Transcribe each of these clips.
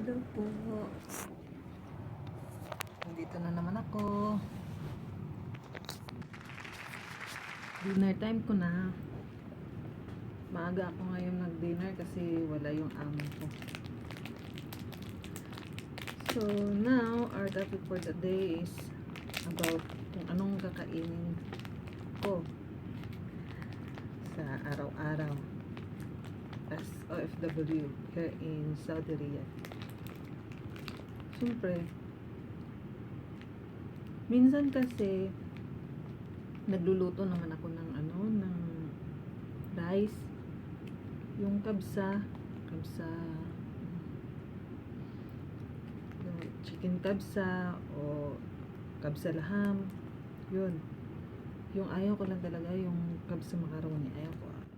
Hello po. Nandito na naman ako. Dinner time ko na. Maaga ako ngayon nag-dinner kasi wala yung amo ko. So now, our topic for the day is about kung anong kakainin ko sa araw-araw as OFW here in Saudi Riyadh. Siyempre, minsan kasi nagluluto naman ako ng ng rice, yung kabsa, yung chicken kabsa o kabsa laham, yun. Yung ayaw ko lang talaga yung kabsa macaroni, ayaw ko talaga.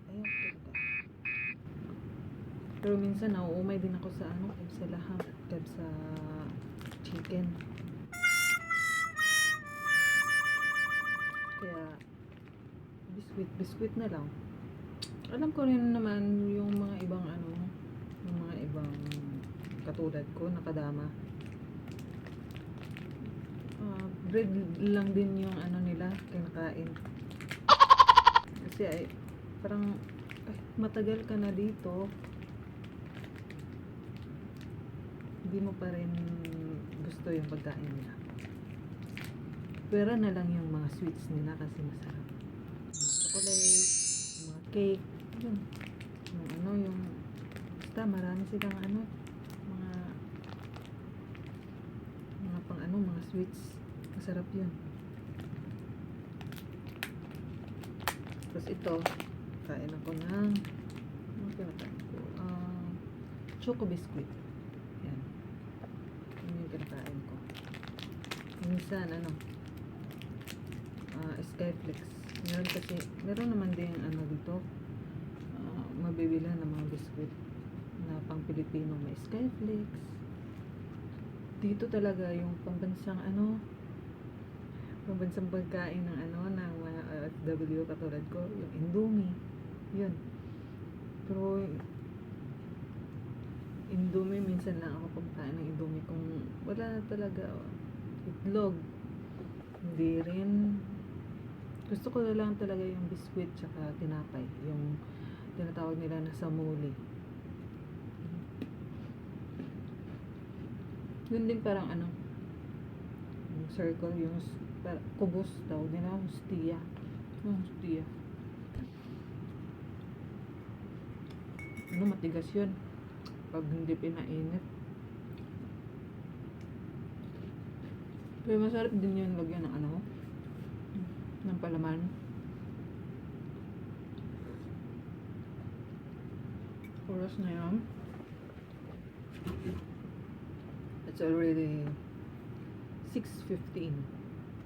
Pero minsan nauumay din ako sa kabsa laham at kabsa chicken. Kaya biskwit na lang. Alam ko rin naman yung mga ibang yung mga ibang katulad ko nakadama. Bread lang din yung nila kinakain. Kasi parang matagal ka na dito, hindi mo pa rin gusto yung pagkain nila. Pwera na lang yung mga sweets nila kasi masarap. Mga chocolate, mga cake, yun. Yung basta marami silang mga pang mga sweets. Masarap yun. Tapos ito, kain ako ng kinakain ko? Choco biscuit. Yan. Yun yung kinakain ko. Minsan, Skyflex. Meron naman din dito, mabibilan ng mga biscuit na pang Pilipino. May Skyflex. Dito talaga yung pambansang pagkain ng ng mga OFW katulad ko, yung Indomie. Yun. Pero Indomie, minsan lang ako kumakain ng Indomie kung wala talaga itlog. Hindi rin. Gusto ko na lang talaga yung biscuit tsaka tinapay, yung tinatawag nila na samuli. Yun din parang yung circle, yung kubos tawag nila, hostia. Yung hostia. Matigas yun pag hindi pinainit. Pero masarap din yun lagyan ng ng palaman. Oras na yun. It's already 6:15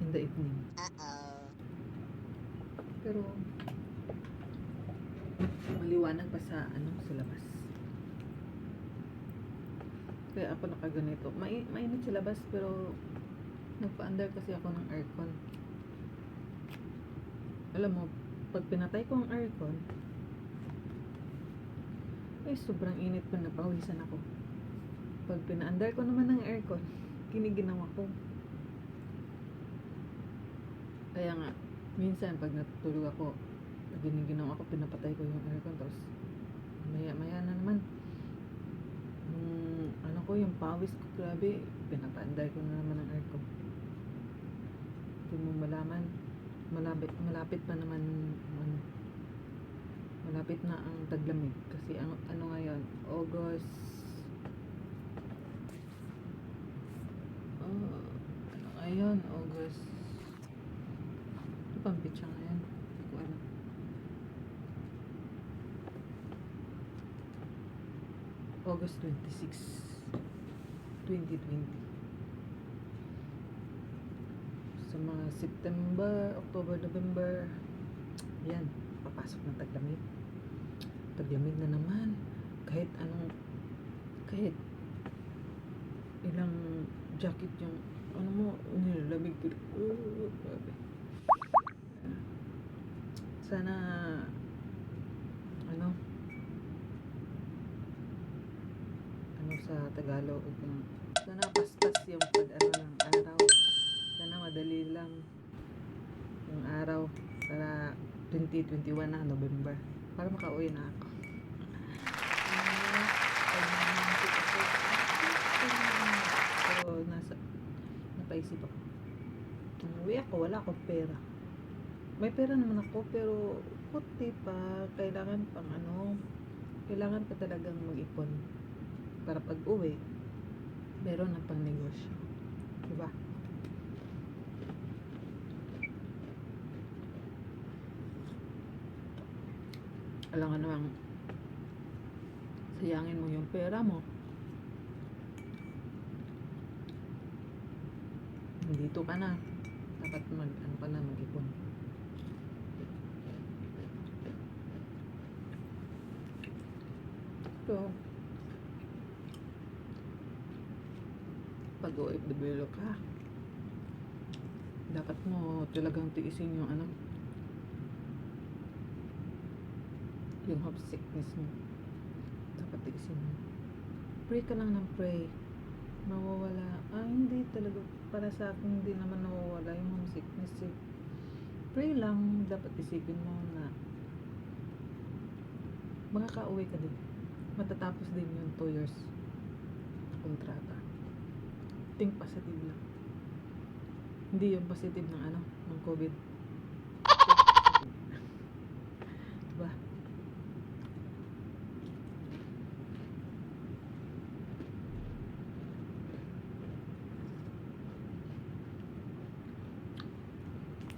in the evening. Pero maliwanag pa sa sa labas. Kaya ako nakaganito. Mainit sa labas pero nagpa-under kasi ako ng aircon. Alam mo, pag pinatay ko ang aircon, sobrang init pa, napawisan ako. Pag pina-under ko naman ng aircon, kiniginaw ako. Kaya nga, minsan pag natutulog ako, pag giniginaw ako, pinapatay ko yung aircon, tapos maya na naman yung pawis ko, grabe, pinapa-under ko na naman ng aircon. Hindi mo malaman, malapit pa naman malapit na ang taglamig kasi ngayon, August, August, ito pang pitsa ngayon, hindi ko alam. August 26, 2020. Sa mga September, October, November, yan, papasok ng taglamig. Taglamig na naman. Kahit ilang jacket yung nilalamig ko. Grabe. Sana sa Tagalog. Sana paspas yung pag ano ng araw. Sana madali lang yung araw para 2021 na November para makauwi na ako. So, napaisip ako. Uwi ako, wala akong pera. May pera naman ako, pero puti pa, kailangan pa talagang mag-ipon para pag uwi, meron na pang negosyo. Diba? Alam nga namang, sayangin mo yung pera mo. Dito ka na. Dapat mag-ipon. So, pag OFW ka, dapat mo talagang tiisin yung yung homesickness mo. Dapat tiisin mo. Pray ka lang ng pray. Mawawala. Hindi talaga. Para sa akin, hindi naman nawawala yung homesickness eh. Pray lang. Dapat isipin mo na makakauwi ka din. Matatapos din yung 2 years na kontrata. Think positive lang. Hindi yung positive ng COVID. Diba?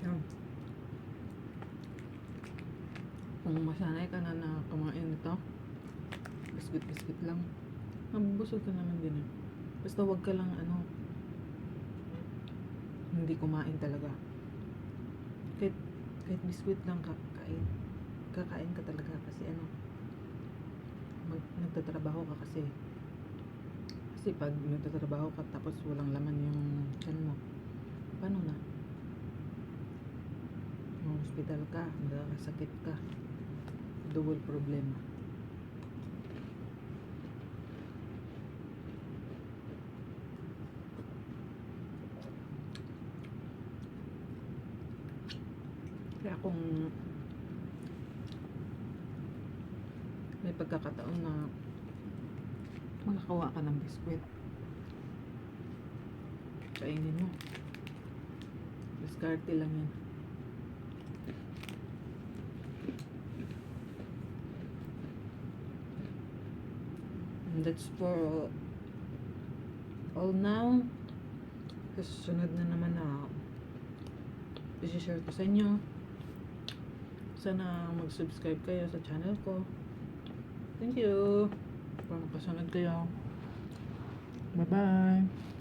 Yan. Kung masanay ka na kumain nito, biscuit lang, mabusog ka naman din eh. Basta wag ka lang hindi kumain talaga. Kahit biscuit lang kakain ka talaga kasi nagtatrabaho ka kasi pag nagtatrabaho ka tapos walang laman yung tiyan mo, paano na? Hospital ka, magkakasakit ka, double problema. Kaya kung may pagkakataon na makakawa ka ng biskwit, kainin mo. Diskarte lang yan. And that's for all now. Susunod na naman na i-share ko sa inyo. Sana mag-subscribe kayo sa channel ko. Thank you. Para makasunod kayo. Bye-bye.